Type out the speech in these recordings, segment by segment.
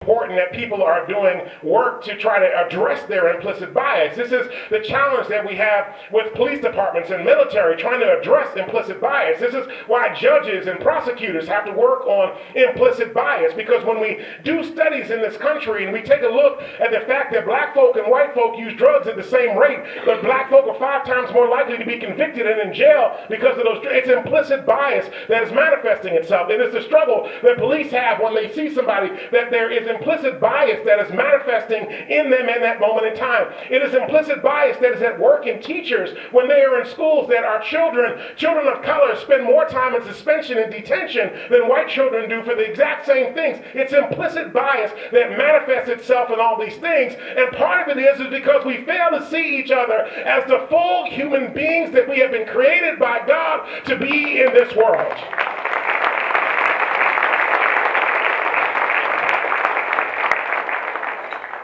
Important that people are doing work to try to address their implicit bias. This is the challenge that we have with police departments and military trying to address implicit bias. This is why judges and prosecutors have to work on implicit bias, because when we do studies in this country and we take a look at the fact that black folk and white folk use drugs at the same rate, but black folk are 5 times more likely to be convicted and in jail because of those. It's implicit bias that is manifesting itself. It is the struggle that police have when they see somebody, that there is implicit bias that is manifesting in them in that moment in time. It is implicit bias that is at work in teachers when they are in schools, that our children of color, spend more time in suspension and detention than white children do for the exact same things. It's implicit bias that manifests itself in all these things, and part of it is because we fail to see each other as the full human beings that we have been created by God to be in this world.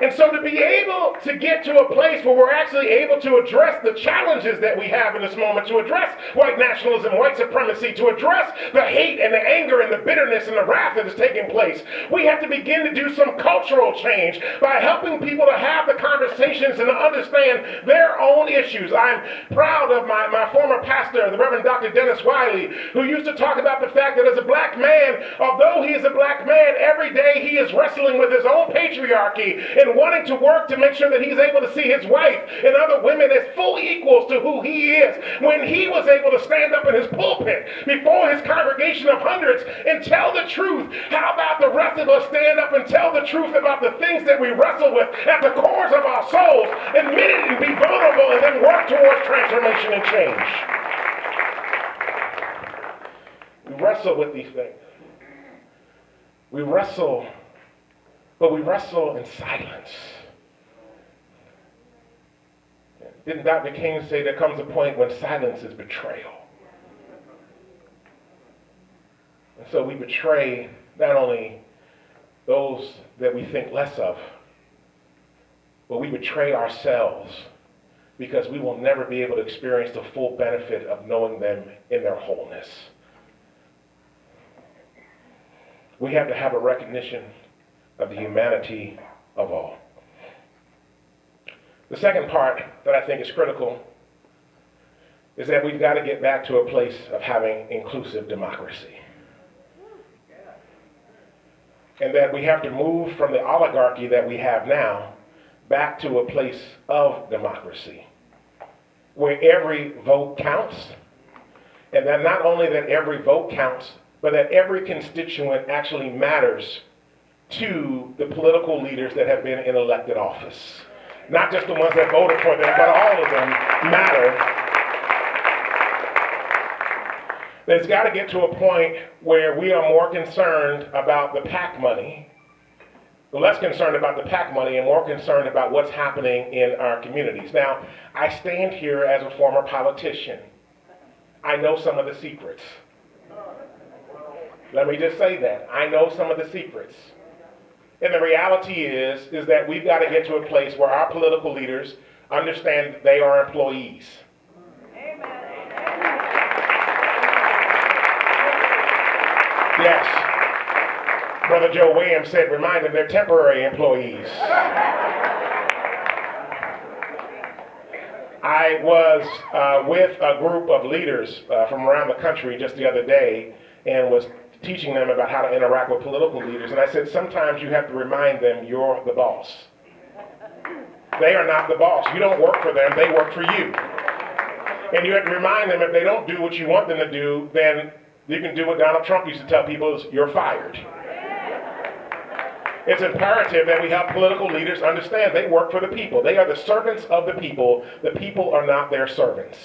And so to be able to get to a place where we're actually able to address the challenges that we have in this moment, to address white nationalism, white supremacy, to address the hate and the anger and the bitterness and the wrath that is taking place, we have to begin to do some cultural change by helping people to have the conversations and to understand their own issues. I'm proud of my former pastor, the Reverend Dr. Dennis Wiley, who used to talk about the fact that as a black man, although he is a black man, every day he is wrestling with his own patriarchy and wanting to work to make sure that he's able to see his wife and other women as full equals to who he is. When he was able to stand up in his pulpit before his congregation of hundreds and tell the truth, how about the rest of us stand up and tell the truth about the things that we wrestle with at the cores of our souls, admit it and be vulnerable, and then work towards transformation and change? We wrestle with these things. We wrestle, but we wrestle in silence. Didn't Dr. King say there comes a point when silence is betrayal? And so we betray not only those that we think less of, but we betray ourselves, because we will never be able to experience the full benefit of knowing them in their wholeness. We have to have a recognition of the humanity of all. The second part that I think is critical is that we've got to get back to a place of having inclusive democracy. And that we have to move from the oligarchy that we have now back to a place of democracy, where every vote counts, and that not only that every vote counts, but that every constituent actually matters to the political leaders that have been in elected office. Not just the ones that voted for them, but all of them matter. There's got to get to a point where we are more concerned about the PAC money, less concerned about the PAC money, and more concerned about what's happening in our communities. Now, I stand here as a former politician. I know some of the secrets. Let me just say that. I know some of the secrets. And the reality is that we've got to get to a place where our political leaders understand that they are employees. Amen. Yes. Brother Joe Williams said, remind them they're temporary employees. I was with a group of leaders from around the country just the other day and was teaching them about how to interact with political leaders. And I said, sometimes you have to remind them you're the boss. They are not the boss. You don't work for them, they work for you. And you have to remind them if they don't do what you want them to do, then you can do what Donald Trump used to tell people is, you're fired. It's imperative that we help political leaders understand they work for the people. They are the servants of the people. The people are not their servants.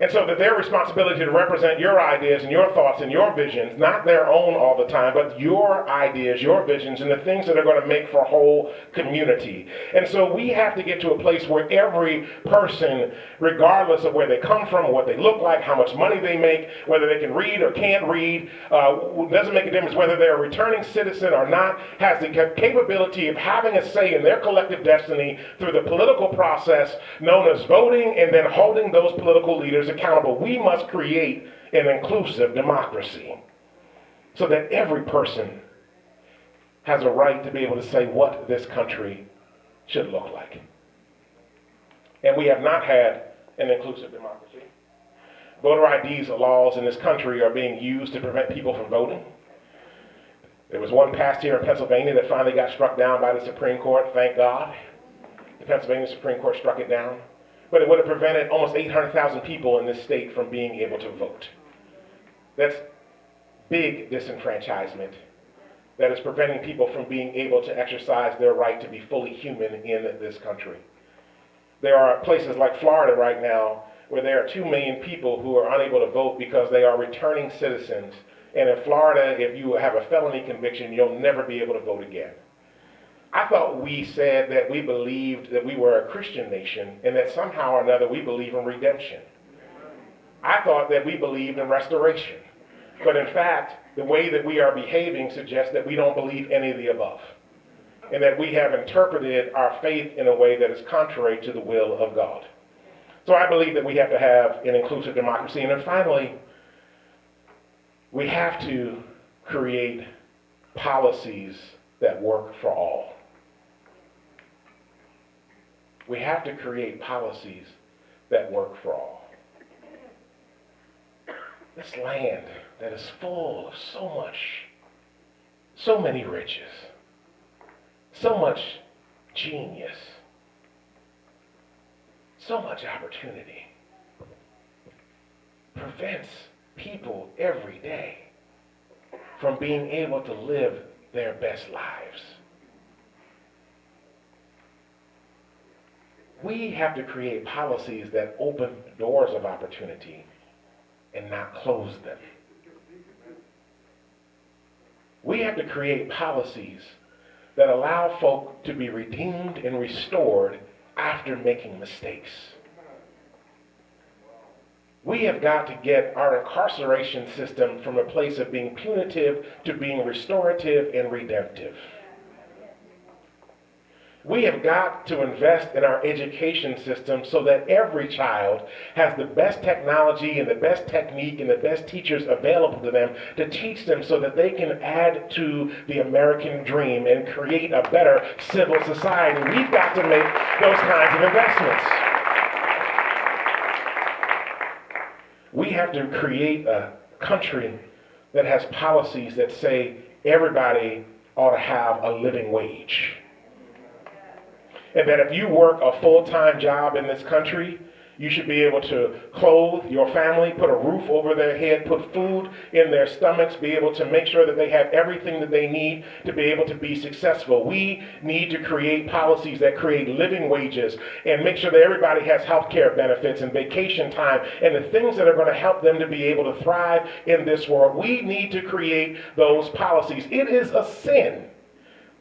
And so that their responsibility to represent your ideas and your thoughts and your visions, not their own all the time, but your ideas, your visions, and the things that are going to make for a whole community. And so we have to get to a place where every person, regardless of where they come from, what they look like, how much money they make, whether they can read or can't read, doesn't make a difference whether they're a returning citizen or not, has the capability of having a say in their collective destiny through the political process known as voting, and then holding those political leaders accountable. We must create an inclusive democracy so that every person has a right to be able to say what this country should look like. And we have not had an inclusive democracy. Voter IDs laws in this country are being used to prevent people from voting. There was one passed here in Pennsylvania that finally got struck down by the Supreme Court, thank God. The Pennsylvania Supreme Court struck it down. But it would have prevented almost 800,000 people in this state from being able to vote. That's big disenfranchisement that is preventing people from being able to exercise their right to be fully human in this country. There are places like Florida right now where there are 2 million people who are unable to vote because they are returning citizens. And in Florida, if you have a felony conviction, you'll never be able to vote again. I thought we said that we believed that we were a Christian nation and that somehow or another we believe in redemption. I thought that we believed in restoration. But in fact, the way that we are behaving suggests that we don't believe any of the above, and that we have interpreted our faith in a way that is contrary to the will of God. So I believe that we have to have an inclusive democracy. And then finally, we have to create policies that work for all. We have to create policies that work for all. This land that is full of so many riches, so much genius, so much opportunity, prevents people every day from being able to live their best lives. We have to create policies that open doors of opportunity and not close them. We have to create policies that allow folk to be redeemed and restored after making mistakes. We have got to get our incarceration system from a place of being punitive to being restorative and redemptive. We have got to invest in our education system so that every child has the best technology and the best technique and the best teachers available to them to teach them so that they can add to the American dream and create a better civil society. We've got to make those kinds of investments. We have to create a country that has policies that say everybody ought to have a living wage. And that if you work a full-time job in this country, you should be able to clothe your family, put a roof over their head, put food in their stomachs, be able to make sure that they have everything that they need to be able to be successful. We need to create policies that create living wages and make sure that everybody has health care benefits and vacation time and the things that are going to help them to be able to thrive in this world. We need to create those policies. It is a sin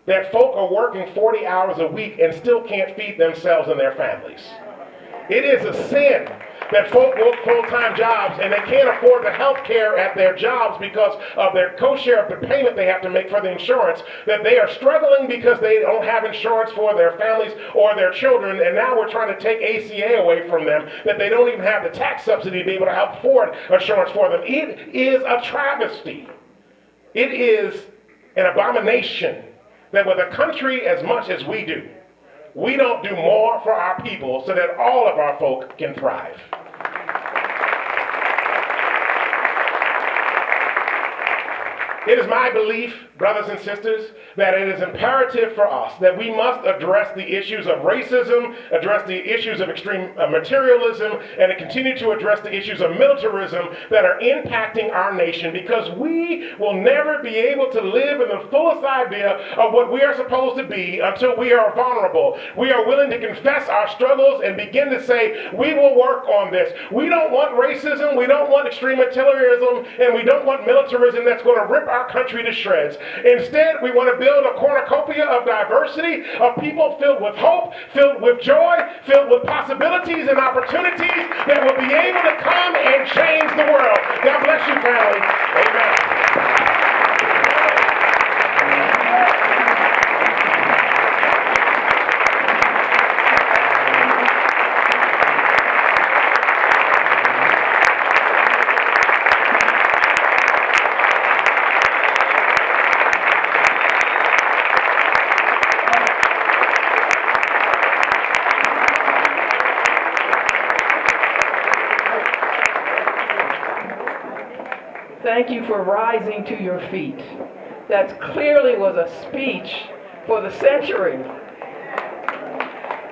that folk are working 40 hours a week and still can't feed themselves and their families. It is a sin that folk work full-time jobs and they can't afford the health care at their jobs because of their co-share of the payment they have to make for the insurance, that they are struggling because they don't have insurance for their families or their children, and now we're trying to take ACA away from them, that they don't even have the tax subsidy to be able to help afford insurance for them. It is a travesty. It is an abomination that with a country as much as we do, we don't do more for our people so that all of our folk can thrive. It is my belief, brothers and sisters, that it is imperative for us that we must address the issues of racism, address the issues of extreme materialism, and to continue to address the issues of militarism that are impacting our nation, because we will never be able to live in the fullest idea of what we are supposed to be until we are vulnerable. We are willing to confess our struggles and begin to say, we will work on this. We don't want racism, we don't want extreme materialism, and we don't want militarism that's going to rip our country to shreds. Instead, we want to build a cornucopia of diversity, of people filled with hope, filled with joy, filled with possibilities and opportunities that will be able to come and change the world. God bless you, family. Amen. thank you for rising to your feet. That clearly was a speech for the century.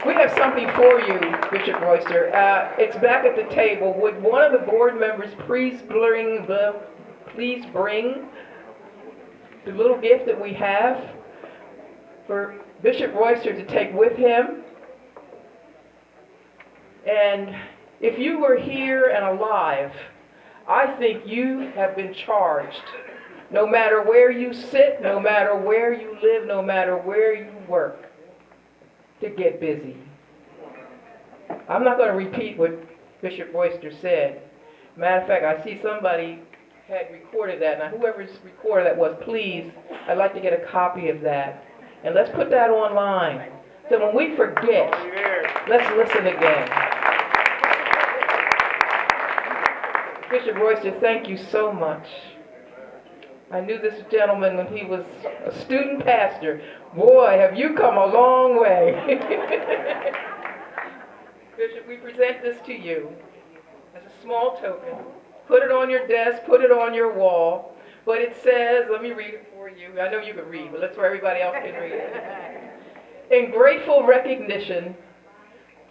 We have something for you, Bishop Royster. It's back at the table. Would one of the board members please bring the little gift that we have for Bishop Royster to take with him? And if you were here and alive, I think you have been charged. No matter where you sit, no matter where you live, no matter where you work, to get busy. I'm not going to repeat what Bishop Royster said. Matter of fact, I see somebody had recorded that. Now, whoever's recorded that was, please, I'd like to get a copy of that. And let's put that online. So when we forget, let's listen again. Bishop Royster, thank you so much. I knew this gentleman when he was a student pastor. Boy, have you come a long way. Bishop, we present this to you as a small token. Put it on your desk, put it on your wall. But it says, let me read it for you. I know you can read, but let's where everybody else can read it. In grateful recognition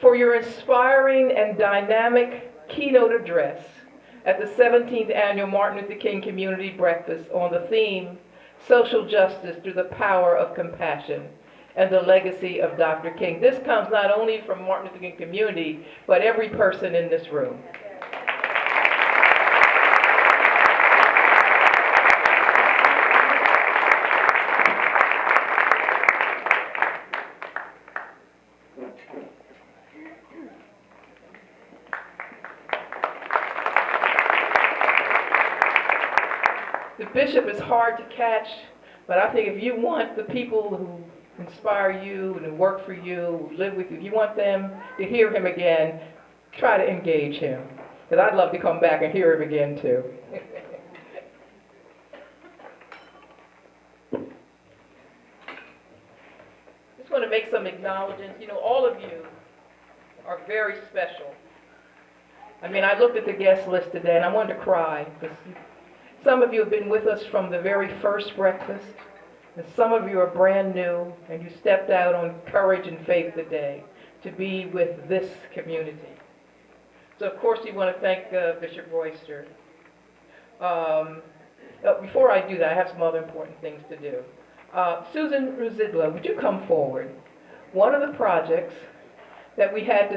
for your inspiring and dynamic keynote address at the 17th Annual Martin Luther King Community Breakfast on the theme, Social Justice Through the Power of Compassion and the Legacy of Dr. King. This comes not only from Martin Luther King community, but every person in this room. The bishop is hard to catch, but I think if you want the people who inspire you and who work for you, who live with you, if you want them to hear him again, try to engage him. Because I'd love to come back and hear him again too. Just want to make some acknowledgments. You know, all of you are very special. I mean, I looked at the guest list today and I wanted to cry. Because some of you have been with us from the very first breakfast, and some of you are brand new, and you stepped out on courage and faith today to be with this community. So, of course, we want to thank Bishop Royster. Before I do that, I have some other important things to do. Susan Ruzidla, would you come forward? One of the projects that we had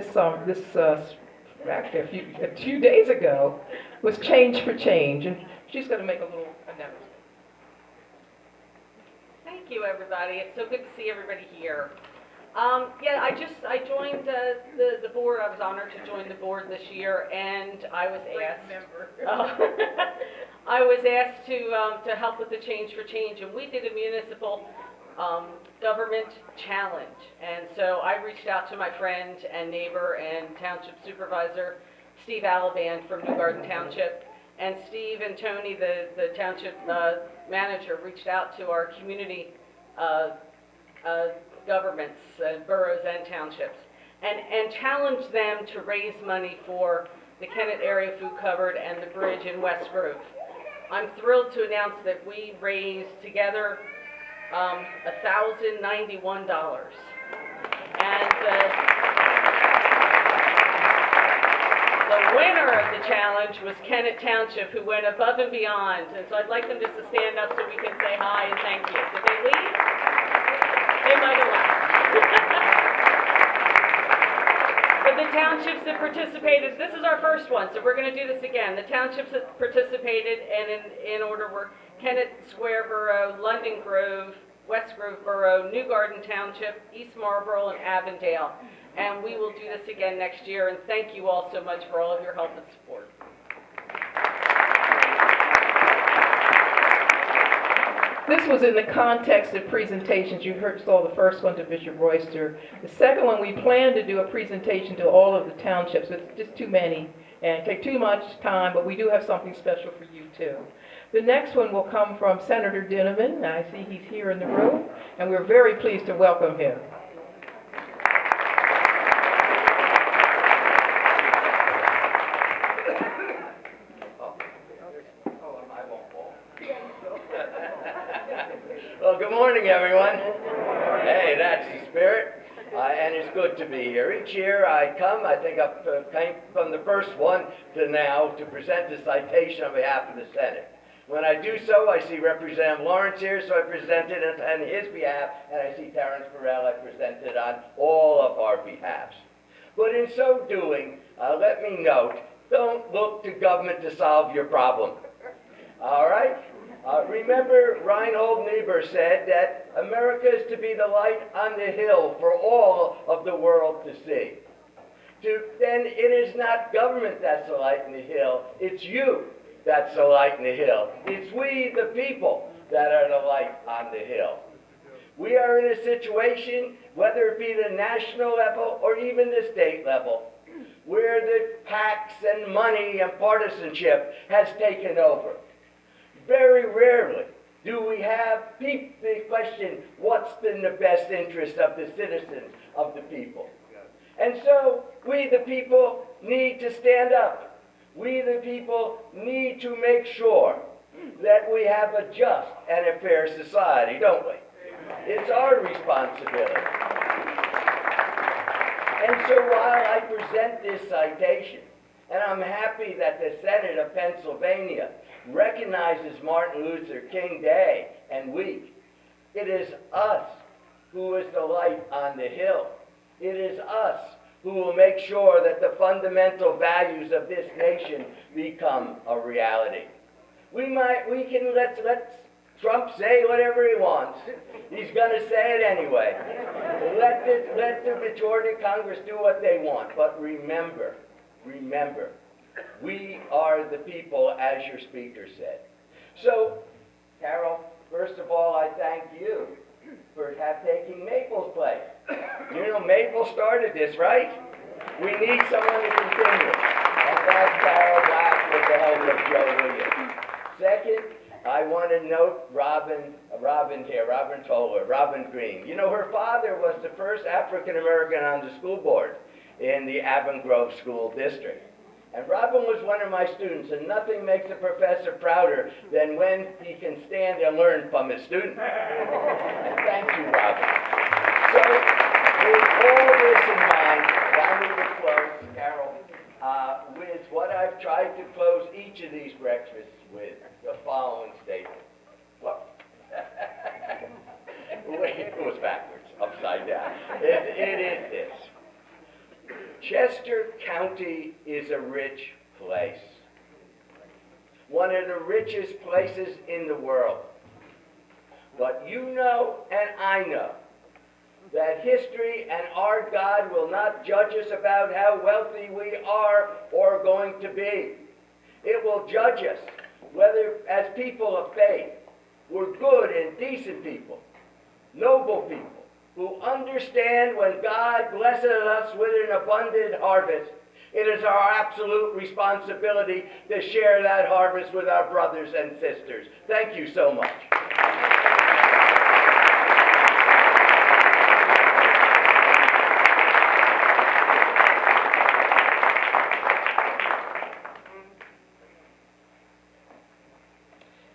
actually a few days ago was Change for Change, and she's going to make a little announcement. Thank you, everybody. It's so good to see everybody here. I joined the board. I was honored to join the board this year, and I was asked to help with the Change for Change, and we did a municipal government challenge. And so I reached out to my friend and neighbor and township supervisor, Steve Alaband from New Garden Township. And Steve and Tony, the township manager, reached out to our community governments, boroughs and townships, and challenged them to raise money for the Kennett Area Food Cupboard and the bridge in West Grove. I'm thrilled to announce that we raised together $1,091. And the winner of the challenge was Kennett Township, who went above and beyond. And so I'd like them just to stand up so we can say hi and thank you. Did they leave? They might have left. But the townships that participated, this is our first one, so we're going to do this again. The townships that participated, and in order, were Kennett Square Borough, London Grove, West Grove Borough, New Garden Township, East Marlborough, and Avondale. And we will do this again next year, and thank you all so much for all of your help and support. This was in the context of presentations. You saw the first one to Bishop Royster. The second one, we plan to do a presentation to all of the townships. It's just too many and take too much time, but we do have something special for you too. The next one will come from Senator Dinniman. I see he's here in the room, and we're very pleased to welcome him. everyone. Hey, that's the spirit. And it's good to be here. Each year I come, I think I've came from the first one to now to present the citation on behalf of the Senate. When I do so, I see Representative Lawrence here, so I present it on his behalf, and I see Terrence Burrell, I present it on all of our behalves. But in so doing, let me note, don't look to government to solve your problem. All right? Remember, Reinhold Niebuhr said that America is to be the light on the hill for all of the world to see. Then it is not government that's the light in the hill, it's you that's the light in the hill. It's we, the people, that are the light on the hill. We are in a situation, whether it be the national level or even the state level, where the tax and money and partisanship has taken over. Very rarely do we have the question, what's in the best interest of the citizens, of the people? And so we, the people, need to stand up. We, the people, need to make sure that we have a just and a fair society, don't we? It's our responsibility. And so while I present this citation, and I'm happy that the Senate of Pennsylvania recognizes Martin Luther King Day and week, it is us who is the light on the hill. It is us who will make sure that the fundamental values of this nation become a reality. Let Trump say whatever he wants. He's going to say it anyway. Let the majority of Congress do what they want. But remember, we are the people, as your speaker said. So, Carol, first of all, I thank you for taking Maple's place. You know, Maple started this, right? We need someone to continue. And that's Carol Black with the help of Joe Williams. Second, I want to note Robin Toller, Robin Green. You know, her father was the first African American on the school board in the Avon Grove School District. And Robin was one of my students, and nothing makes a professor prouder than when he can stand and learn from his student. And thank you, Robin. So, with all this in mind, allow me to close, Carol, with what I've tried to close each of these breakfasts with, the following statement. Well, wait, it was backwards, upside down. It is this. Chester County is a rich place. One of the richest places in the world. But you know and I know that history and our God will not judge us about how wealthy we are or going to be. It will judge us whether, as people of faith, we're good and decent people, noble people, who understand when God blesses us with an abundant harvest, it is our absolute responsibility to share that harvest with our brothers and sisters. Thank you so much.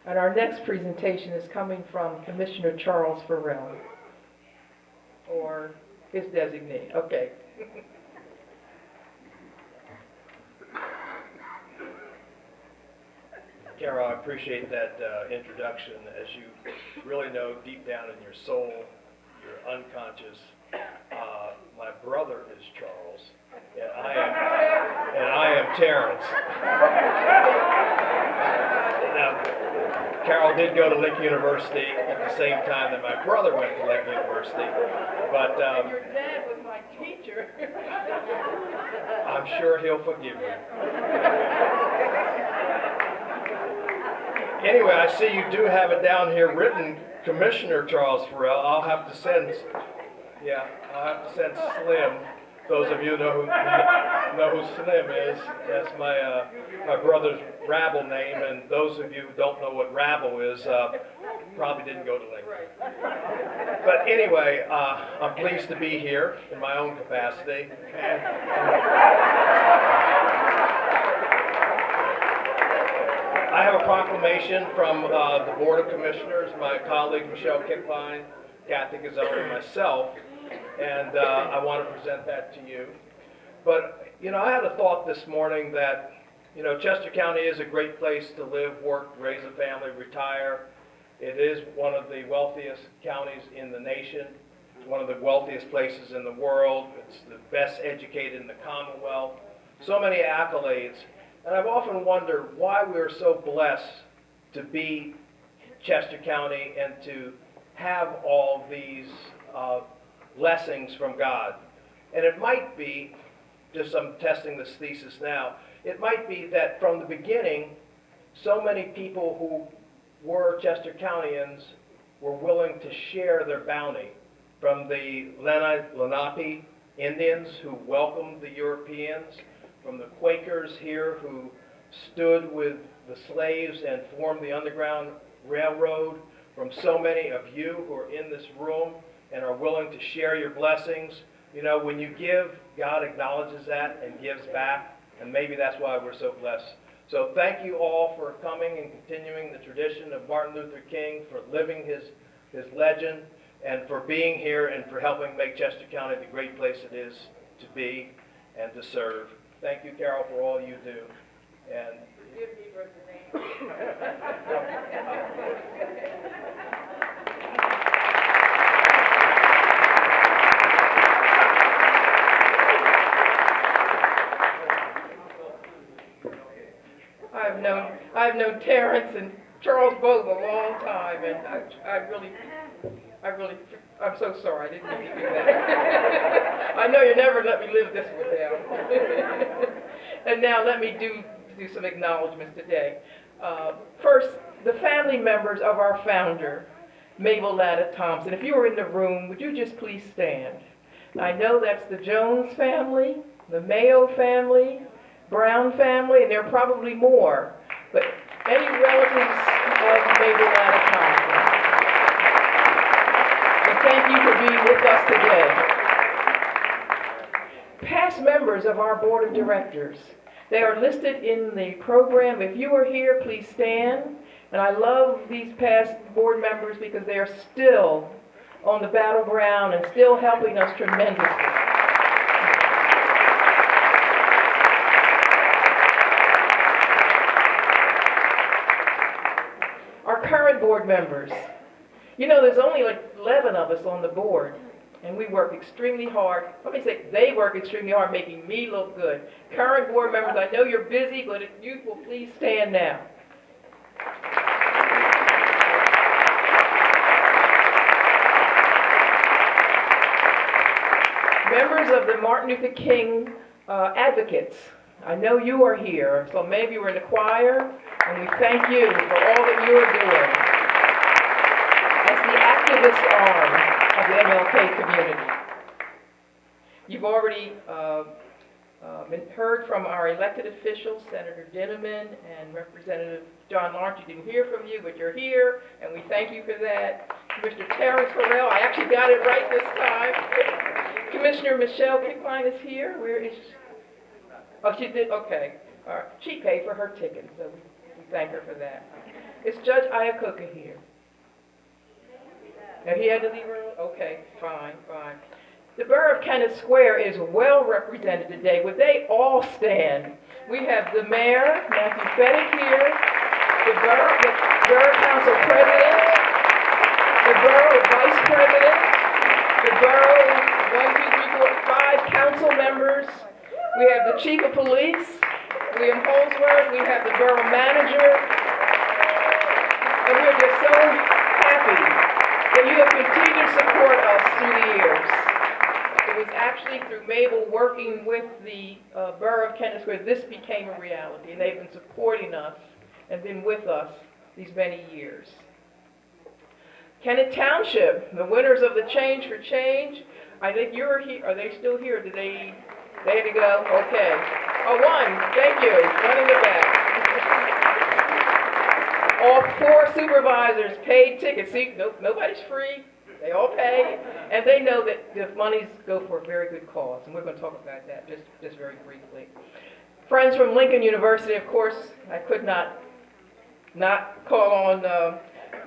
And our next presentation is coming from Commissioner Charles Farrell, or his designee. Okay. Carol, I appreciate that introduction. As you really know deep down in your soul, your unconscious, my brother is Charles, and I am Terrence. Now, Carol did go to Lincoln University at the same time that my brother went to Lincoln University, but Your dad was my teacher. I'm sure he'll forgive you. Anyway, I see you do have it down here written, Commissioner Charles Farrell. I'll have to send Slim. Those of you know who Slim is. That's my brother's Rabble name, and those of you who don't know what Rabble is probably didn't go to Lincoln. But anyway, I'm pleased to be here in my own capacity. I have a proclamation from the Board of Commissioners, my colleague Michelle Kickline catechizone myself, and I want to present that to you. But, I had a thought this morning that, Chester County is a great place to live, work, raise a family, retire. It is one of the wealthiest counties in the nation. It's one of the wealthiest places in the world. It's the best educated in the Commonwealth. So many accolades. And I've often wondered why we're so blessed to be Chester County and to have all these blessings from God. And it might be, just I'm testing this thesis now, it might be that from the beginning, so many people who were Chester Countyans were willing to share their bounty. From the Lenape Indians who welcomed the Europeans, from the Quakers here who stood with the slaves and formed the Underground Railroad, from so many of you who are in this room and are willing to share your blessings. When you give, God acknowledges that and gives back, and maybe that's why we're so blessed. So thank you all for coming and continuing the tradition of Martin Luther King, for living his legend, and for being here and for helping make Chester County the great place it is to be and to serve. Thank you, Carol, for all you do. And I've known Terrence and Charles both a long time, and I'm so sorry, I didn't mean to do that. I know you never let me live this one down. And now let me do some acknowledgments today. First, the family members of our founder, Mabel Latta Thompson. If you were in the room, would you just please stand? I know that's the Jones family, the Mayo family, Brown family, and there are probably more, but any relatives of Mabel Latta Thompson. And thank you for being with us today. Past members of our board of directors, they are listed in the program. If you are here, please stand. And I love these past board members because they are still on the battleground and still helping us tremendously. Our current board members. There's only like 11 of us on the board, and we work extremely hard. Let me say, they work extremely hard making me look good. Current board members, I know you're busy, but if you will please stand now. Members of the Martin Luther King advocates, I know you are here, so maybe you're in the choir, and we thank you for all that you are doing as the activist arm of the MLK community. You've already heard from our elected officials, Senator Dinniman and Representative John Lawrence. You didn't hear from you, but you're here, and we thank you for that. Mr. Terrence Farrell, I actually got it right this time. Commissioner Michelle Kickline is here. Where is she? Oh, she did? Okay. All right. She paid for her ticket, so we thank her for that. Is Judge Iacocca here? Now, he had to leave early? Okay, fine. The Borough of Kennett Square is well represented today. Would they all stand? We have the Mayor, Matthew Fettig, here, the Borough Council President, the Borough Vice President, the Borough 5 council members. We have the Chief of Police, William Holsworth. We have the Borough Manager. And we're just so happy that you have continued to support us through the years. It was actually through Mabel working with the Borough of Kennett Square, this became a reality. And they've been supporting us and been with us these many years. Kennett Township, the winners of the Change for Change. I think you're here. Are they still here? Did they had to go? Okay. Oh, one. Thank you. One in the back. All 4 supervisors paid tickets. See, nobody's free. They all pay. And they know that the monies go for a very good cause. And we're going to talk about that just very briefly. Friends from Lincoln University, of course, I could not call on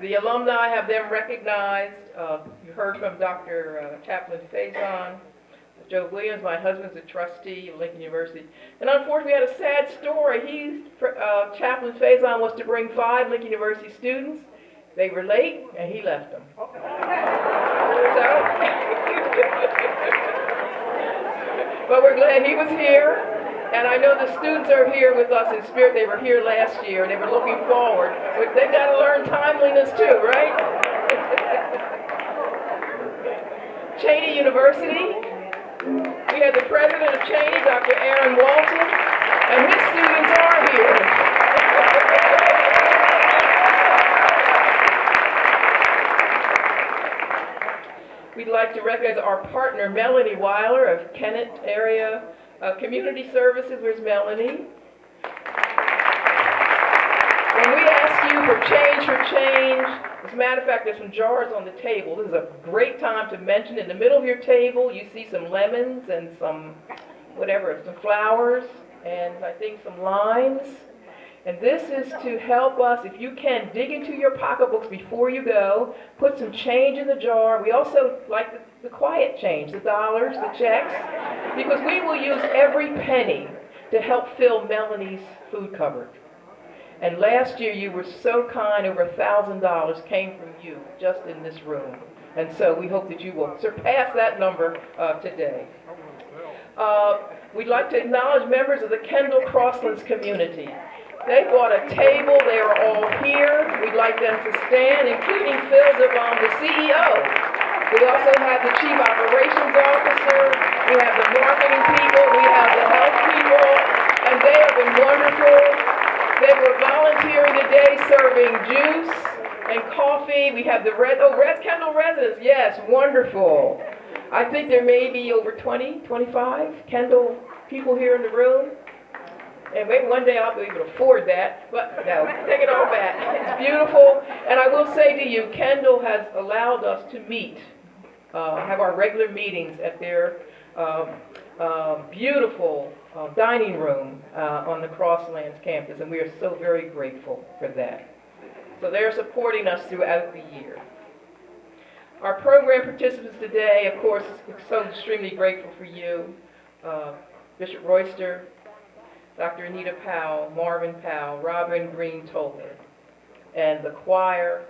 The alumni have them recognized. You heard from Dr. Chaplain Faison. Joe Williams, my husband's a trustee of Lincoln University. And unfortunately, we had a sad story. Chaplain Faison was to bring 5 Lincoln University students. They were late, and he left them. So, but we're glad he was here. And I know the students are here with us in spirit. They were here last year, and they were looking forward. But they've got to learn timeliness too, right? Cheney University. We have the president of Cheney, Dr. Aaron Walton, and his students are here. We'd like to recognize our partner, Melanie Weiler of Kennett Area Community Services. Where's Melanie? When we ask you for change, as a matter of fact, there's some jars on the table. This is a great time to mention in the middle of your table, you see some lemons and some flowers, and I think some limes. And this is to help us, if you can, dig into your pocketbooks before you go, put some change in the jar. We also like the quiet change, the dollars, the checks, because we will use every penny to help fill Melanie's food cupboard. And last year you were so kind, over $1,000 came from you just in this room. And so we hope that you will surpass that number today. We'd like to acknowledge members of the Kendall Crosslands community. They bought a table, they are all here. We'd like them to stand, including Phil Devon, the CEO. We also have the Chief Operations Officer, we have the marketing people, we have the health people, and they have been wonderful. They were volunteering today serving juice and coffee. We have the Kendall residents, yes, wonderful. I think there may be over 20, 25 Kendall people here in the room. And maybe one day I'll be able to afford that, but no, take it all back. It's beautiful, and I will say to you, Kendall has allowed us to meet, have our regular meetings at their beautiful dining room on the Crosslands campus, and we are so very grateful for that. So they're supporting us throughout the year. Our program participants today, of course, we're so extremely grateful for you, Bishop Royster, Dr. Anita Powell, Marvin Powell, Robin Green Toller, and the choir,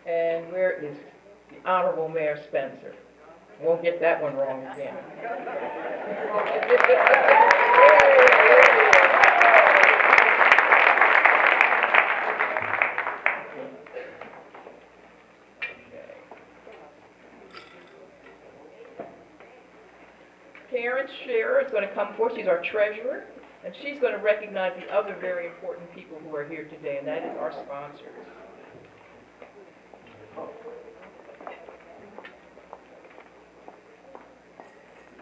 and where is the Honorable Mayor Spencer? Won't get that one wrong again. Karen Scherer is going to come forward. She's our treasurer, and she's going to recognize the other very important people who are here today, and that is our sponsors.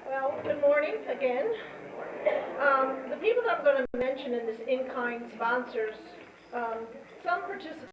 Well, good morning again. The people that I'm going to mention in this in-kind sponsors, some participate